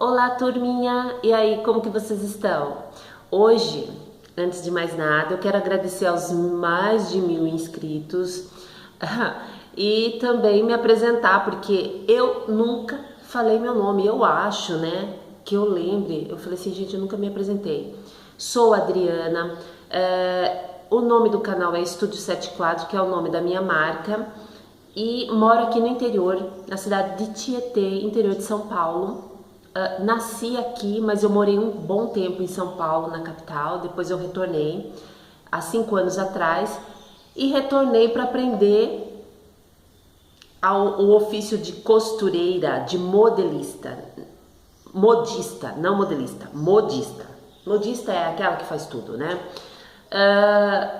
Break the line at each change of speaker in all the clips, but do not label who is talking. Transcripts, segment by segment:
Olá, turminha! E aí, como que vocês estão? Hoje, antes de mais nada, eu quero agradecer aos mais de 1000 inscritos e também me apresentar, porque eu nunca falei meu nome. Eu acho, né, que eu lembre. Eu falei assim, gente, eu nunca me apresentei. Sou a Adriana, o nome do canal é Estúdio 74, que é o nome da minha marca, e moro aqui no interior, na cidade de Tietê, interior de São Paulo. Nasci aqui, mas eu morei um bom tempo em São Paulo, na capital. Depois eu retornei há 5 anos atrás e retornei para aprender o ofício de costureira, de modelista, modista, não modelista, modista. Modista é aquela que faz tudo, né?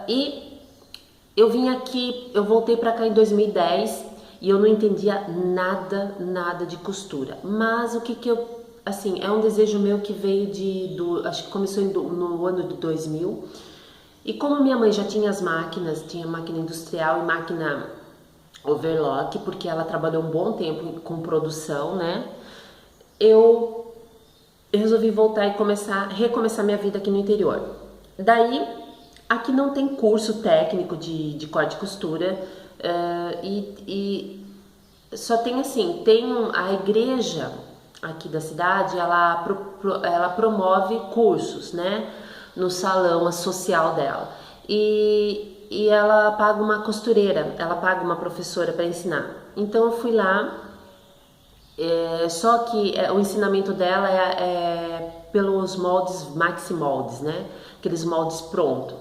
E eu vim aqui, eu voltei para cá em 2010 e eu não entendia nada de costura. Mas o que eu, assim, é um desejo meu que veio acho que começou no ano de 2000. E como minha mãe já tinha as máquinas, tinha máquina industrial e máquina overlock, porque ela trabalhou um bom tempo com produção, né? Eu resolvi voltar e recomeçar minha vida aqui no interior. Daí, aqui não tem curso técnico de corte e costura, e só tem assim, a igreja aqui da cidade, ela promove cursos, né, no salão social dela, e ela paga uma costureira, ela paga uma professora para ensinar. Então eu fui lá. Só que o ensinamento dela é pelos moldes maxi moldes, né? Aqueles moldes prontos.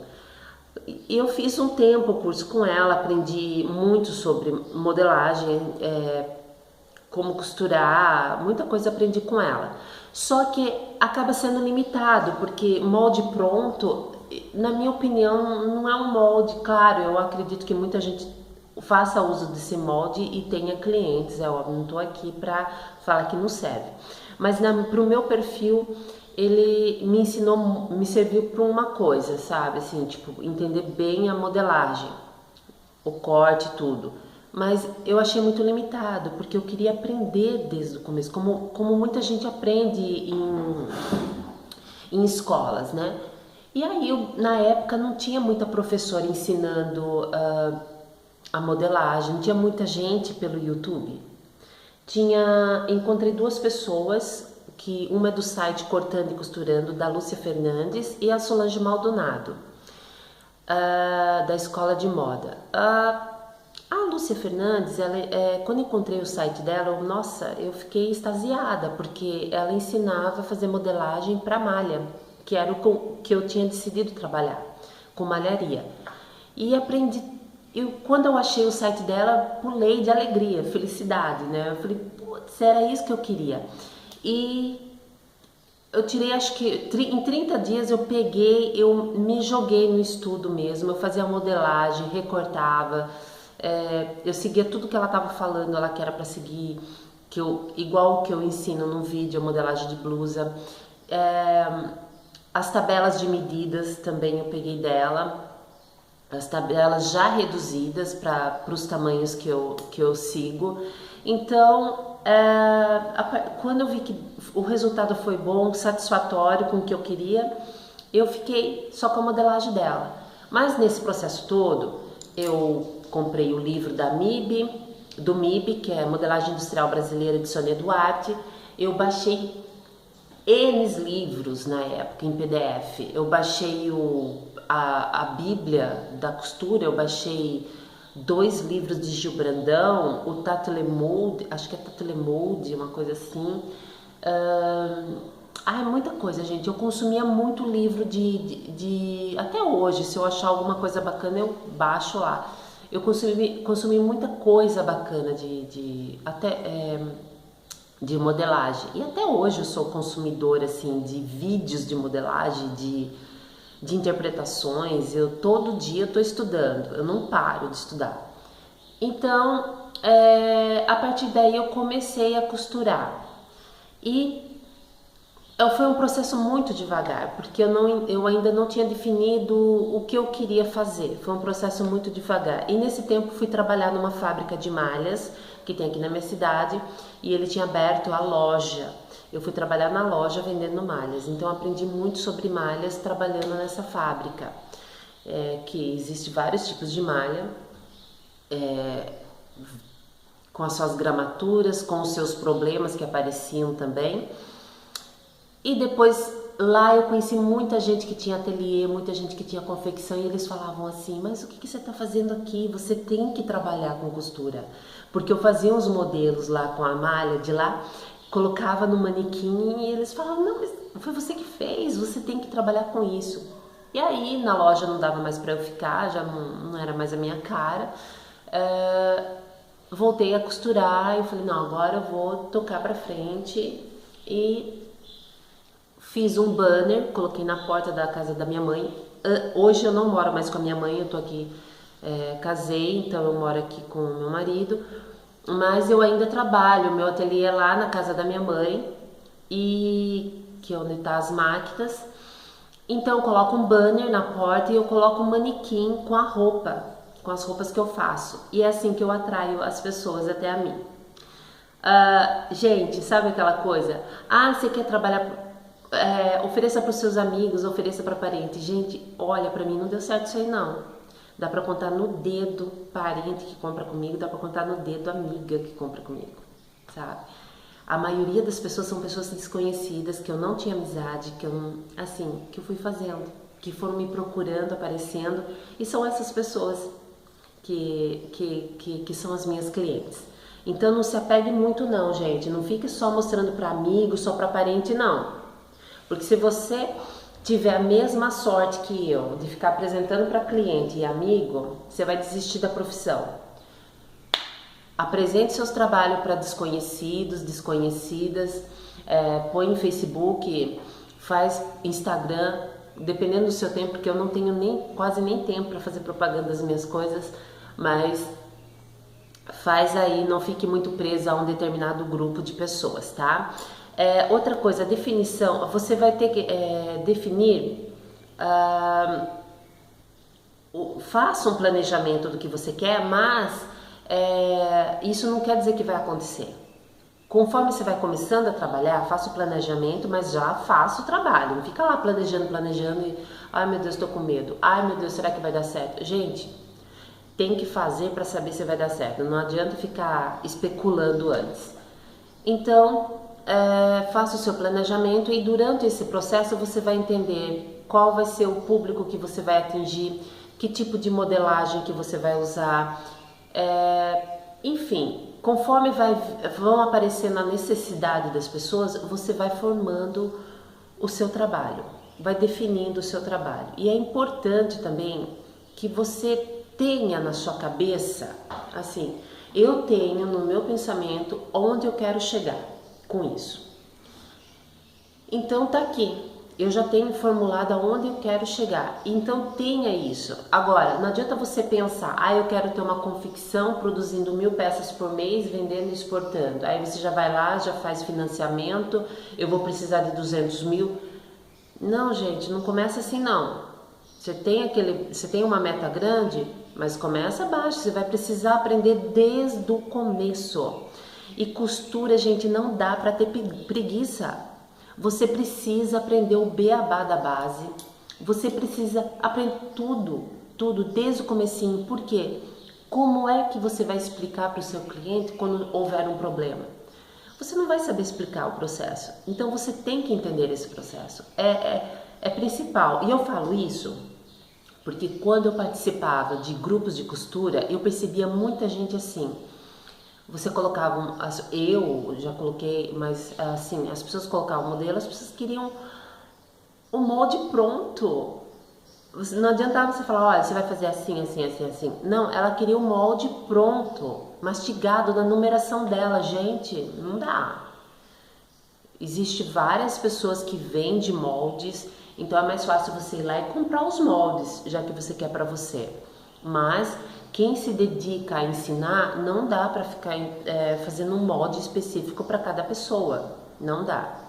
E eu fiz um tempo o curso com ela, aprendi muito sobre modelagem, como costurar, muita coisa aprendi com ela. Só que acaba sendo limitado, porque molde pronto, na minha opinião, não é um molde. Claro, eu acredito que muita gente faça uso desse molde e tenha clientes. Eu não estou aqui para falar que não serve, mas para o meu perfil ele me ensinou, me serviu para uma coisa, sabe, assim, tipo, entender bem a modelagem, o corte, tudo. Mas eu achei muito limitado, porque eu queria aprender desde o começo, como muita gente aprende em escolas, né? E aí, na época, não tinha muita professora ensinando a modelagem, não tinha muita gente pelo YouTube. Encontrei 2 pessoas, que uma é do site Cortando e Costurando, da Lúcia Fernandes, e a Solange Maldonado, da Escola de Moda. A Lúcia Fernandes, quando encontrei o site dela, nossa, eu fiquei extasiada, porque ela ensinava a fazer modelagem para malha, que era o que eu tinha decidido trabalhar, com malharia. E aprendi. Quando eu achei o site dela, pulei de alegria, felicidade, né? Eu falei, putz, era isso que eu queria. E eu tirei, acho que em 30 dias eu me joguei no estudo mesmo. Eu fazia modelagem, recortava, eu seguia tudo que ela estava falando, ela que era para seguir, igual o que eu ensino no vídeo, a modelagem de blusa. As tabelas de medidas também eu peguei dela. As tabelas já reduzidas para os tamanhos que eu sigo. Então, quando eu vi que o resultado foi bom, satisfatório com o que eu queria, eu fiquei só com a modelagem dela. Mas nesse processo todo, eu comprei o livro do MIB, que é Modelagem Industrial Brasileira, de Sônia Duarte. Eu baixei N livros na época em PDF. Eu baixei a Bíblia da Costura, eu baixei 2 livros de Gil Brandão, o Tatelemolde, acho que é Tatelemolde, uma coisa assim. Muita coisa, gente. Eu consumia muito livro até hoje, se eu achar alguma coisa bacana, eu baixo lá. Eu consumi muita coisa bacana de modelagem. E até hoje eu sou consumidora, assim, de vídeos de modelagem, de interpretações. Todo dia eu estou estudando, eu não paro de estudar. Então, a partir daí eu comecei a costurar. E foi um processo muito devagar, porque eu ainda não tinha definido o que eu queria fazer. Foi um processo muito devagar. E nesse tempo fui trabalhar numa fábrica de malhas, que tem aqui na minha cidade, e ele tinha aberto a loja. eu fui trabalhar na loja vendendo malhas. Então eu aprendi muito sobre malhas trabalhando nessa fábrica, que existe vários tipos de malha, com as suas gramaturas, com os seus problemas que apareciam também. E depois lá eu conheci muita gente que tinha ateliê, muita gente que tinha confecção, e eles falavam assim, mas o que você está fazendo aqui? Você tem que trabalhar com costura. Porque eu fazia uns modelos lá com a malha de lá, colocava no manequim e eles falavam, não, mas foi você que fez, você tem que trabalhar com isso. E aí na loja não dava mais para eu ficar, já não era mais a minha cara. Voltei a costurar e falei, não, agora eu vou tocar para frente. E fiz um banner, coloquei na porta da casa da minha mãe. Hoje eu não moro mais com a minha mãe, eu tô aqui, casei, então eu moro aqui com o meu marido. Mas eu ainda trabalho, meu ateliê é lá na casa da minha mãe, que é onde tá as máquinas. Então eu coloco um banner na porta e eu coloco um manequim com a roupa, com as roupas que eu faço. E é assim que eu atraio as pessoas até a mim. Gente, sabe aquela coisa? Você quer trabalhar... ofereça para os seus amigos, ofereça para parentes. Gente, olha, para mim não deu certo isso aí não. Dá para contar no dedo parente que compra comigo, dá para contar no dedo amiga que compra comigo, sabe? A maioria das pessoas são pessoas desconhecidas, que eu não tinha amizade, que eu fui fazendo, que foram me procurando, aparecendo, e são essas pessoas que são as minhas clientes. Então não se apegue muito não, gente, não fique só mostrando para amigo, só para parente, não. Porque se você tiver a mesma sorte que eu de ficar apresentando para cliente e amigo, você vai desistir da profissão. Apresente seus trabalhos para desconhecidos, desconhecidas, põe no Facebook, faz Instagram, dependendo do seu tempo, porque eu não tenho quase nem tempo para fazer propaganda das minhas coisas, mas faz aí, não fique muito presa a um determinado grupo de pessoas, tá? Outra coisa, definição, você vai ter que definir, faça um planejamento do que você quer, mas isso não quer dizer que vai acontecer. Conforme você vai começando a trabalhar, faça o planejamento, mas já faça o trabalho, não fica lá planejando e, ai meu Deus, estou com medo, ai meu Deus, será que vai dar certo? Gente, tem que fazer para saber se vai dar certo, não adianta ficar especulando antes. Então, faça o seu planejamento e durante esse processo você vai entender qual vai ser o público que você vai atingir, que tipo de modelagem que você vai usar, enfim, conforme vão aparecendo a necessidade das pessoas, você vai formando o seu trabalho, vai definindo o seu trabalho. E é importante também que você tenha na sua cabeça, assim, eu tenho no meu pensamento onde eu quero chegar com isso. Então tá aqui, eu já tenho formulado aonde eu quero chegar, então tenha isso. Agora, não adianta você pensar, eu quero ter uma confecção produzindo 1000 peças por mês, vendendo e exportando. Aí você já vai lá, já faz financiamento, eu vou precisar de 200 mil. Não, gente, não começa assim não. Você tem uma meta grande, mas começa baixo, você vai precisar aprender desde o começo. E costura, gente, não dá para ter preguiça. Você precisa aprender o beabá da base. Você precisa aprender tudo desde o comecinho. Por quê? Como é que você vai explicar para o seu cliente quando houver um problema? Você não vai saber explicar o processo. Então você tem que entender esse processo. É principal. E eu falo isso porque quando eu participava de grupos de costura, eu percebia muita gente assim. Você colocava, eu já coloquei, mas assim, as pessoas colocavam o modelo, as pessoas queriam o molde pronto. Não adiantava você falar, olha, você vai fazer assim, assim, assim, assim. Não, ela queria o molde pronto, mastigado na numeração dela. Gente, não dá. Existem várias pessoas que vendem moldes, então é mais fácil você ir lá e comprar os moldes, já que você quer para você. Mas quem se dedica a ensinar, não dá para ficar fazendo um molde específico para cada pessoa. Não dá.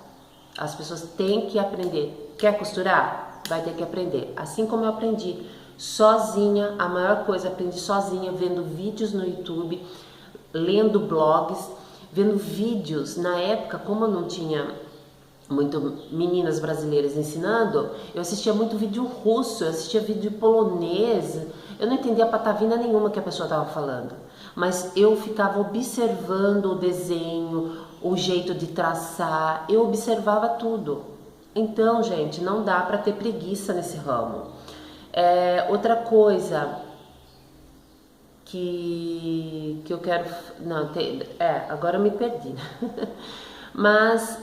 As pessoas têm que aprender. Quer costurar? Vai ter que aprender. Assim como eu aprendi sozinha, a maior coisa, aprendi sozinha, vendo vídeos no YouTube, lendo blogs, vendo vídeos. Na época, como eu não tinha muito meninas brasileiras ensinando, eu assistia muito vídeo russo, eu assistia vídeo polonês, eu não entendia patavina nenhuma que a pessoa estava falando, mas eu ficava observando o desenho, o jeito de traçar, eu observava tudo. Então, gente, não dá para ter preguiça nesse ramo. Outra coisa que eu quero... Não, agora eu me perdi. Mas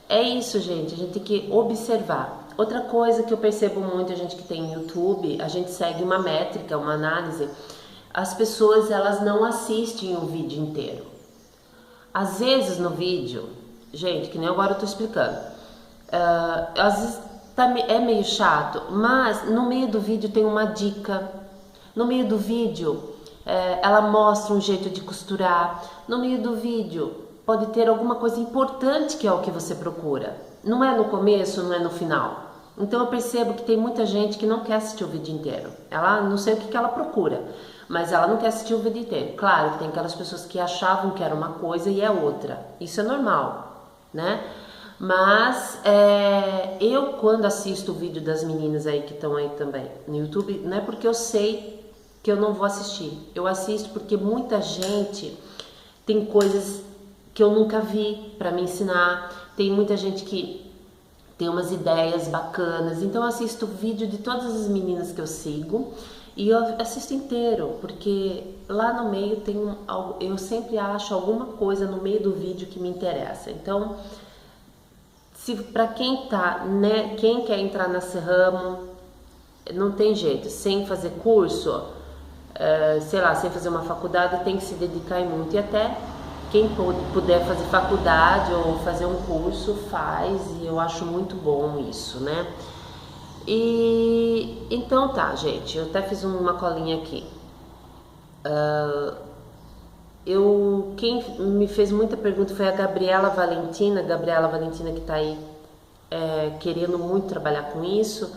é isso, gente, a gente tem que observar. Outra coisa que eu percebo muito, a gente que tem YouTube, a gente segue uma métrica, uma análise. As pessoas, elas não assistem o vídeo inteiro. Às vezes no vídeo, gente, que nem agora eu tô explicando, às vezes é meio chato, mas no meio do vídeo tem uma dica. No meio do vídeo, ela mostra um jeito de costurar. No meio do vídeo, pode ter alguma coisa importante que é o que você procura. Não é no começo, não é no final. Então eu percebo que tem muita gente que não quer assistir o vídeo inteiro. Ela não sei o que ela procura, mas ela não quer assistir o vídeo inteiro. Claro que tem aquelas pessoas que achavam que era uma coisa e é outra. Isso é normal, né? Mas eu, quando assisto o vídeo das meninas aí que estão aí também no YouTube, não é porque eu sei que eu não vou assistir. Eu assisto porque muita gente tem coisas que eu nunca vi para me ensinar. Tem muita gente que tem umas ideias bacanas. Então eu assisto o vídeo de todas as meninas que eu sigo e eu assisto inteiro, porque lá no meio tem eu sempre acho alguma coisa no meio do vídeo que me interessa. Então, se para quem tá, né, quem quer entrar nesse ramo, não tem jeito, sem fazer curso, sei lá, sem fazer uma faculdade, tem que se dedicar muito. E até quem puder fazer faculdade ou fazer um curso, faz, e eu acho muito bom isso, né? E então tá, gente, eu até fiz uma colinha aqui. Quem me fez muita pergunta foi a Gabriela Valentina que tá aí querendo muito trabalhar com isso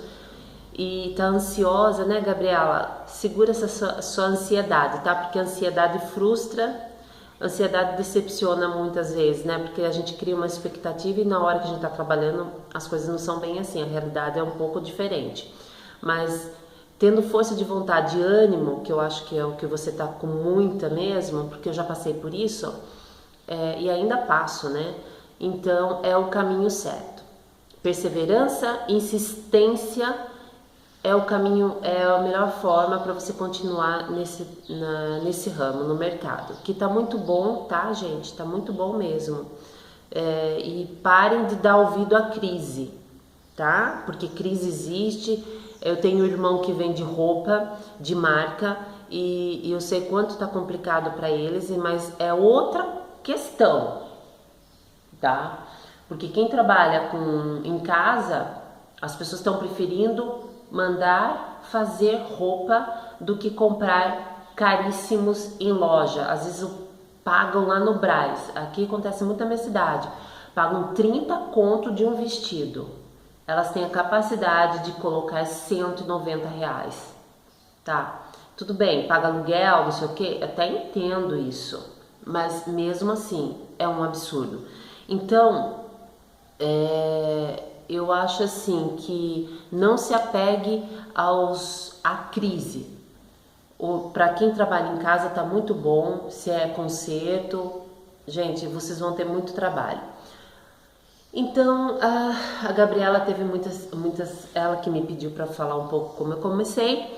e tá ansiosa, né, Gabriela? Segura essa sua ansiedade, tá? Porque a ansiedade frustra, a ansiedade decepciona muitas vezes, né? Porque a gente cria uma expectativa e na hora que a gente tá trabalhando as coisas não são bem assim, a realidade é um pouco diferente. Mas tendo força de vontade e ânimo, que eu acho que é o que você tá com muita mesmo, porque eu já passei por isso, e ainda passo, né? Então é o caminho certo. Perseverança, insistência é o caminho, é a melhor forma para você continuar nesse ramo, no mercado, que tá muito bom, tá, gente? Tá muito bom mesmo. E parem de dar ouvido à crise, tá? Porque crise existe. Eu tenho um irmão que vende roupa de marca e eu sei quanto tá complicado para eles, mas é outra questão, tá? Porque quem trabalha em casa, as pessoas estão preferindo mandar fazer roupa do que comprar caríssimos em loja. Às vezes pagam lá no Brás. Aqui acontece muito na minha cidade. Pagam 30 conto de um vestido. Elas têm a capacidade de colocar 190 reais. Tá? Tudo bem, paga aluguel, não sei o que. Até entendo isso. Mas mesmo assim, é um absurdo. Então, eu acho assim que não se apegue à crise. Para quem trabalha em casa tá muito bom, se é conserto, gente, vocês vão ter muito trabalho. Então a Gabriela teve muitas, ela que me pediu para falar um pouco como eu comecei.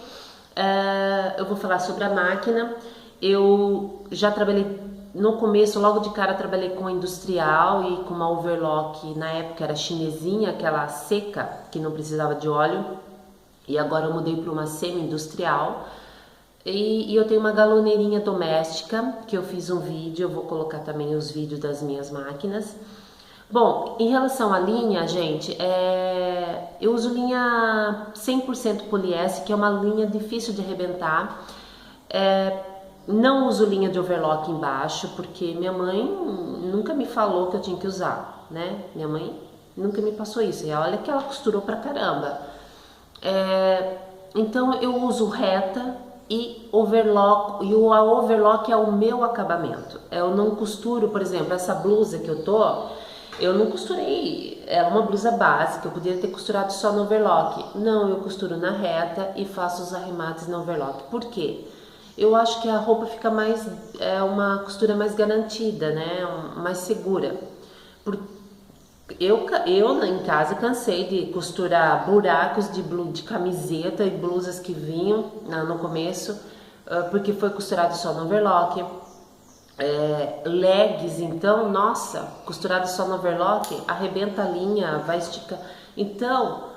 Eu vou falar sobre a máquina. Eu já trabalhei no começo, logo de cara, trabalhei com a industrial e com uma overlock, na época era chinesinha, aquela seca, que não precisava de óleo, e agora eu mudei para uma semi-industrial, e eu tenho uma galoneirinha doméstica, que eu fiz um vídeo, eu vou colocar também os vídeos das minhas máquinas. Bom, em relação à linha, gente, eu uso linha 100% poliéster, que é uma linha difícil de arrebentar. Não uso linha de overlock embaixo, porque minha mãe nunca me falou que eu tinha que usar, né? Minha mãe nunca me passou isso, e olha que ela costurou pra caramba. Então eu uso reta, e overlock, e o overlock é o meu acabamento. Eu não costuro, por exemplo, essa blusa que eu não costurei, ela é uma blusa básica, eu poderia ter costurado só no overlock. Não, eu costuro na reta e faço os arremates no overlock. Por quê? Eu acho que a roupa fica mais, uma costura mais garantida, né? Mais segura. Eu em casa cansei de costurar buracos de camiseta e blusas que vinham no começo, porque foi costurado só no overlock. Legs, então, nossa, costurado só no overlock, arrebenta a linha, vai esticar. Então,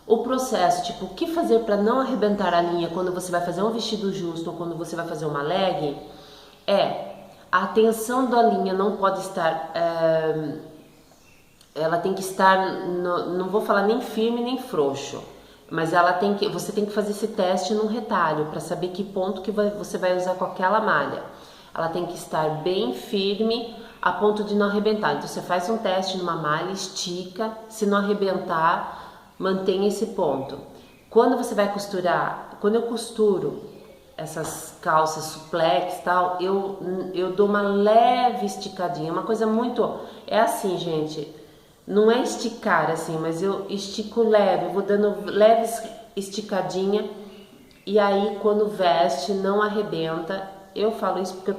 o processo, tipo, o que fazer para não arrebentar a linha quando você vai fazer um vestido justo ou quando você vai fazer uma leg, a tensão da linha não pode estar, ela tem que estar, não vou falar nem firme nem frouxo, mas você tem que fazer esse teste no retalho para saber que ponto que você vai usar com aquela malha. Ela tem que estar bem firme a ponto de não arrebentar. Então você faz um teste numa malha, estica, se não arrebentar, mantém esse ponto. Quando você vai costurar, quando eu costuro essas calças suplex e tal, eu dou uma leve esticadinha, uma coisa muito, é assim, gente, não é esticar assim, mas eu estico leve, eu vou dando leves esticadinha, e aí quando veste não arrebenta. Eu falo isso porque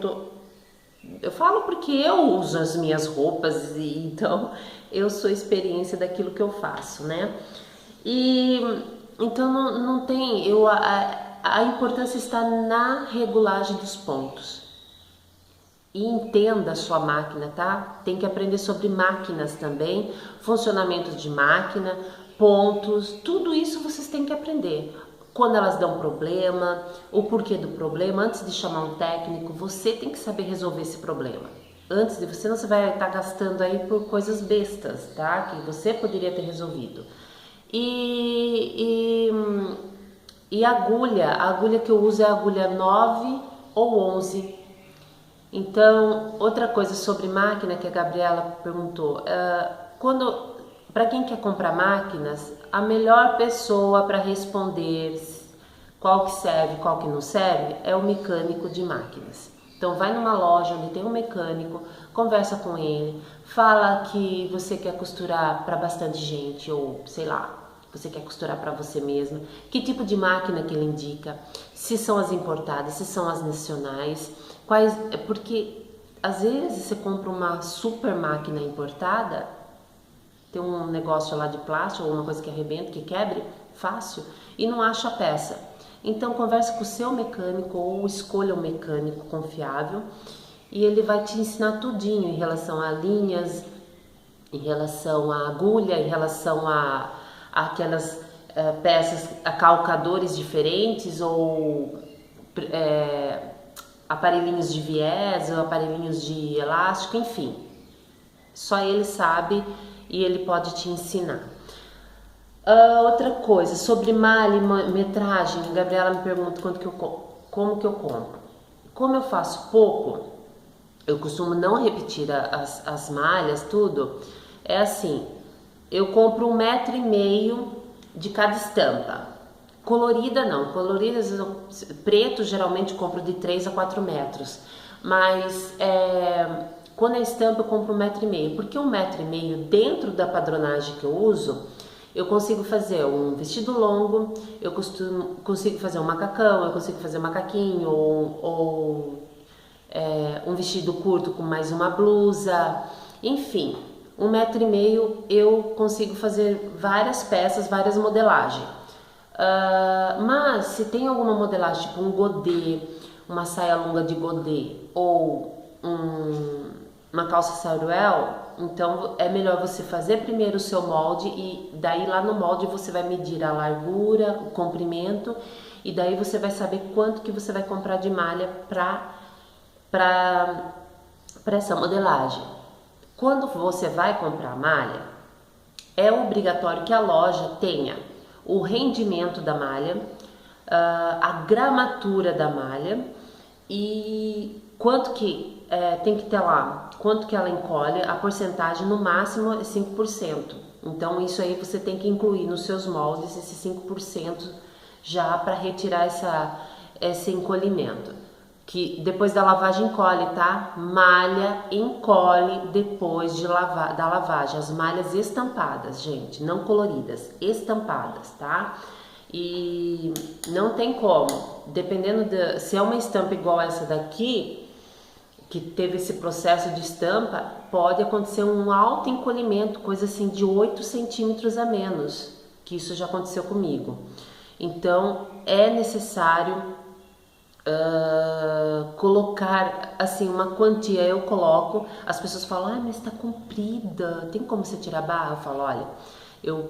eu falo porque eu uso as minhas roupas e então eu sou experiência daquilo que eu faço, né? E então não tem, a importância está na regulagem dos pontos. E entenda a sua máquina, tá? Tem que aprender sobre máquinas também, funcionamento de máquina, pontos, tudo isso vocês têm que aprender. Quando elas dão problema, o porquê do problema, antes de chamar um técnico, você tem que saber resolver esse problema. Antes de você, não, você vai estar gastando aí por coisas bestas, tá? Que você poderia ter resolvido. E a agulha que eu uso é a agulha 9 ou 11. Então, outra coisa sobre máquina que a Gabriela perguntou, para quem quer comprar máquinas, a melhor pessoa para responder qual que serve, qual que não serve, é o mecânico de máquinas. Então vai numa loja onde tem um mecânico, conversa com ele, fala que você quer costurar para bastante gente, ou sei lá, você quer costurar para você mesma, que tipo de máquina que ele indica, se são as importadas, se são as nacionais, porque às vezes você compra uma super máquina importada, tem um negócio lá de plástico, alguma coisa que arrebenta, que quebre, fácil, e não acha a peça. Então converse com o seu mecânico ou escolha um mecânico confiável e ele vai te ensinar tudinho em relação a linhas, em relação a agulha, em relação a aquelas peças, a calcadores diferentes ou aparelhinhos de viés ou aparelhinhos de elástico, enfim. Só ele sabe e ele pode te ensinar. Outra coisa, sobre malha e metragem, a Gabriela me pergunta como que eu compro. Como eu faço pouco, eu costumo não repetir as malhas, tudo. É assim, eu compro 1,5 m de cada estampa. Colorida não, colorida, preto geralmente eu compro de 3 a 4 metros. Mas quando é estampa eu compro 1,5 m, porque 1,5 m dentro da padronagem que eu uso, eu consigo fazer um vestido longo, eu consigo fazer um macacão, eu consigo fazer um macaquinho ou um vestido curto com mais uma blusa, enfim, 1,5 m eu consigo fazer várias peças, várias modelagens. Mas se tem alguma modelagem tipo um godê, uma saia longa de godê ou uma calça saruel, então é melhor você fazer primeiro o seu molde e daí lá no molde você vai medir a largura, o comprimento e daí você vai saber quanto que você vai comprar de malha para essa modelagem. Quando você vai comprar malha, é obrigatório que a loja tenha o rendimento da malha, a gramatura da malha e quanto que tem que ter lá, quanto que ela encolhe, a porcentagem no máximo é 5%. Então isso aí você tem que incluir nos seus moldes esse 5% já para retirar esse encolhimento. Que depois da lavagem encolhe, tá? Malha encolhe depois da lavagem. As malhas estampadas, gente, não coloridas, estampadas, tá? E não tem como, dependendo se é uma estampa igual essa daqui, que teve esse processo de estampa, pode acontecer um alto encolhimento, coisa assim de 8 centímetros a menos, que isso já aconteceu comigo. Então é necessário colocar assim uma quantia. Eu coloco, as pessoas falam, mas tá comprida, tem como você tirar a barra? Eu falo, olha, eu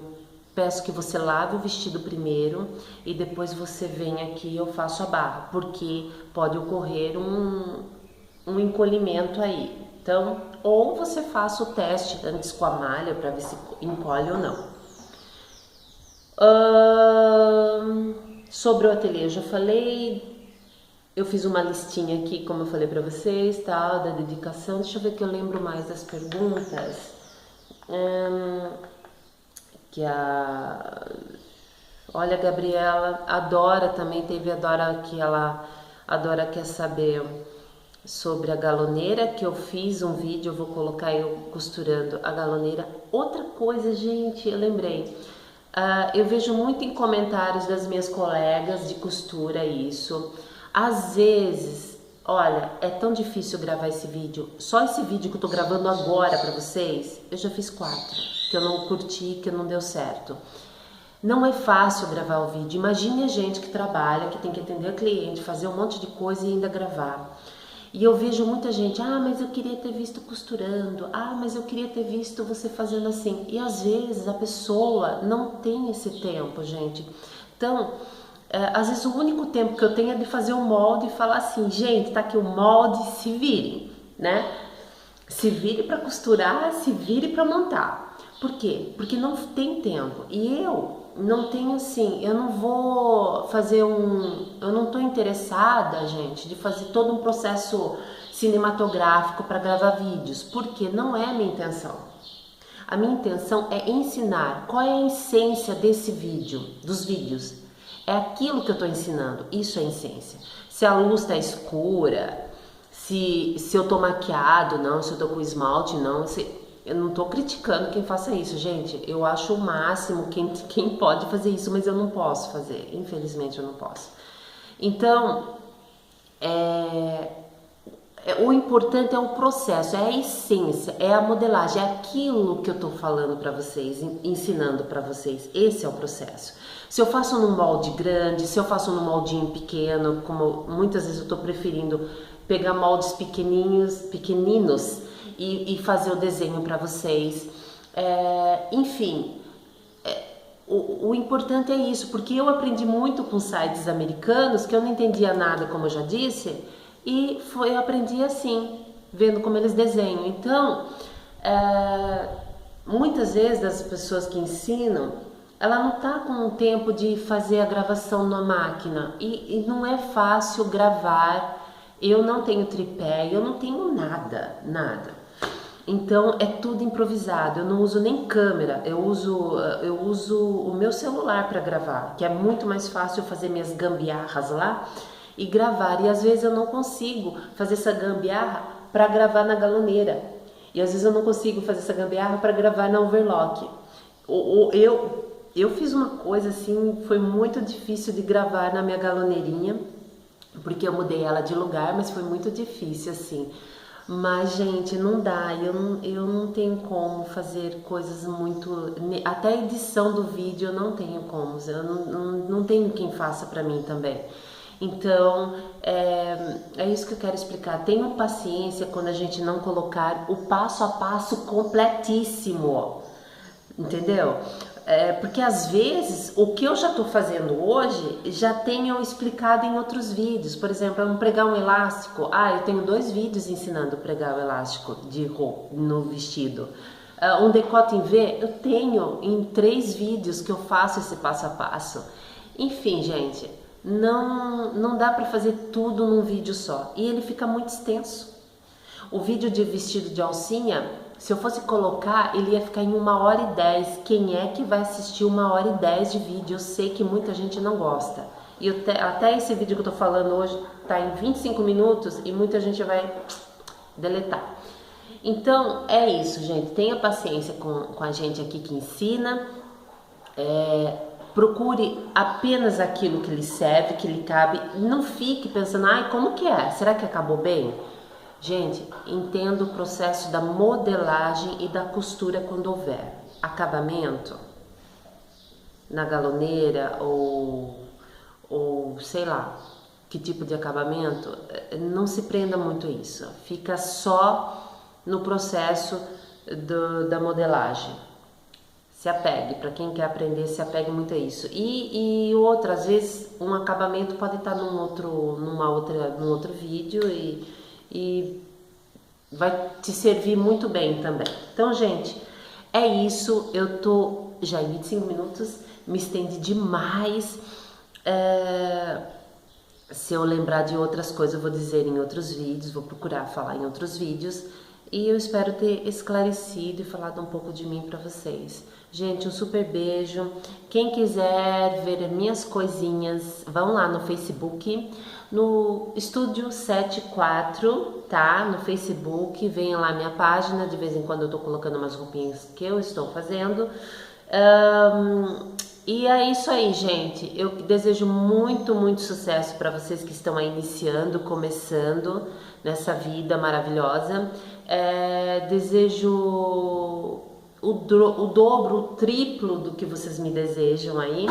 peço que você lave o vestido primeiro e depois você vem aqui e eu faço a barra, porque pode ocorrer um encolhimento aí. Então, ou você faça o teste antes com a malha para ver se encolhe ou não. Sobre o ateliê eu já falei. Eu fiz uma listinha aqui, como eu falei para vocês, tal, da dedicação. Deixa eu ver que eu lembro mais das perguntas. Olha, a Gabriela, a Dora também teve, a Dora que a Dora quer saber sobre a galoneira, que eu fiz um vídeo, eu vou colocar eu costurando a galoneira. Outra coisa, gente, eu lembrei, eu vejo muito em comentários das minhas colegas de costura isso. Às vezes, olha, é tão difícil gravar esse vídeo. Só esse vídeo que eu tô gravando agora pra vocês, eu já fiz 4, que eu não curti, que não deu certo. Não é fácil gravar o vídeo. Imagine a gente que trabalha, que tem que atender o cliente, fazer um monte de coisa e ainda gravar. E eu vejo muita gente, mas eu queria ter visto costurando, mas eu queria ter visto você fazendo assim. E às vezes a pessoa não tem esse tempo, gente. Então, às vezes o único tempo que eu tenho é de fazer um molde e falar assim, gente, tá aqui o molde, se virem, né? Se vire para costurar, se vire para montar. Por quê? Porque não tem tempo. E eu não tenho assim, eu não vou fazer eu não tô interessada, gente, de fazer todo um processo cinematográfico para gravar vídeos, porque não é a minha intenção. A minha intenção é ensinar. Qual é a essência desse vídeo, dos vídeos? É aquilo que eu tô ensinando, isso é a essência. Se a luz tá escura, se eu tô maquiado, não, se eu tô com esmalte, não, eu não tô criticando quem faça isso, gente. Eu acho o máximo quem pode fazer isso, mas eu não posso fazer. Infelizmente eu não posso. Então, o importante é o processo, é a essência, é a modelagem, é aquilo que eu tô falando para vocês, ensinando para vocês. Esse é o processo. Se eu faço num molde grande, se eu faço num moldinho pequeno, como muitas vezes eu tô preferindo pegar moldes pequeninos e fazer o desenho para vocês. Enfim, o importante é isso, porque eu aprendi muito com sites americanos que eu não entendia nada, como eu já disse, e eu aprendi assim, vendo como eles desenham. Então, muitas vezes as pessoas que ensinam, ela não tá com o tempo de fazer a gravação na máquina e não é fácil gravar. Eu não tenho tripé, eu não tenho nada. Então é tudo improvisado, eu não uso nem câmera, eu uso o meu celular para gravar, que é muito mais fácil fazer minhas gambiarras lá e gravar. E às vezes eu não consigo fazer essa gambiarra para gravar na galoneira, e às vezes eu não consigo fazer essa gambiarra para gravar na overlock. Eu fiz uma coisa assim, foi muito difícil de gravar na minha galoneirinha, porque eu mudei ela de lugar, mas foi muito difícil assim. Mas, gente, não dá, eu não tenho como fazer coisas muito... Até a edição do vídeo eu não tenho como, eu não tenho quem faça pra mim também. Então, é isso que eu quero explicar. Tenham paciência quando a gente não colocar o passo a passo completíssimo, entendeu? Porque às vezes o que eu já estou fazendo hoje já tenho explicado em outros vídeos. Por exemplo, eu pregar um elástico. Eu tenho 2 vídeos ensinando a pregar o elástico de roupa no vestido. Um decote em V, eu tenho em 3 vídeos que eu faço esse passo a passo. Enfim, gente, não dá para fazer tudo num vídeo só. E ele fica muito extenso. O vídeo de vestido de alcinha, se eu fosse colocar, ele ia ficar em 1h10. Quem é que vai assistir 1h10 de vídeo? Eu sei que muita gente não gosta. e até esse vídeo que eu tô falando hoje tá em 25 minutos e muita gente vai deletar. Então é isso, gente. Tenha paciência com a gente aqui que ensina. Procure apenas aquilo que lhe serve, que lhe cabe. Não fique pensando, ai, como que é? Será que acabou bem? Gente, entenda o processo da modelagem e da costura quando houver. Acabamento na galoneira ou sei lá que tipo de acabamento, não se prenda muito a isso. Fica só no processo da modelagem. Se apegue, para quem quer aprender, se apegue muito a isso. E outra, às vezes um acabamento pode estar num outro vídeo e vai te servir muito bem também. Então, gente, é isso. Eu tô já em 25 minutos, me estendi demais. Se eu lembrar de outras coisas, eu vou dizer em outros vídeos, vou procurar falar em outros vídeos. E eu espero ter esclarecido e falado um pouco de mim para vocês. Gente, um super beijo. Quem quiser ver minhas coisinhas, vão lá no Facebook, no Estúdio 74, tá? No Facebook, venham lá minha página. De vez em quando eu tô colocando umas roupinhas que eu estou fazendo. E é isso aí, gente. Eu desejo muito, muito sucesso para vocês que estão aí iniciando, começando nessa vida maravilhosa. Desejo o dobro, o triplo do que vocês me desejam aí.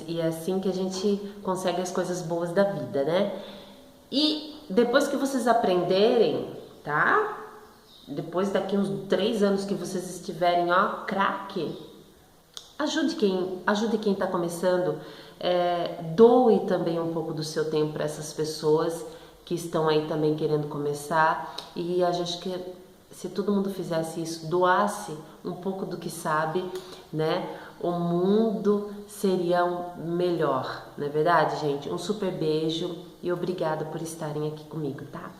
E é assim que a gente consegue as coisas boas da vida, né? E depois que vocês aprenderem, tá? Depois daqui uns 3 anos que vocês estiverem, ó, craque, ajude quem está começando, doe também um pouco do seu tempo para essas pessoas que estão aí também querendo começar. E a gente que se todo mundo fizesse isso, doasse um pouco do que sabe, né? O mundo seria melhor, não é verdade, gente? Um super beijo e obrigada por estarem aqui comigo, tá?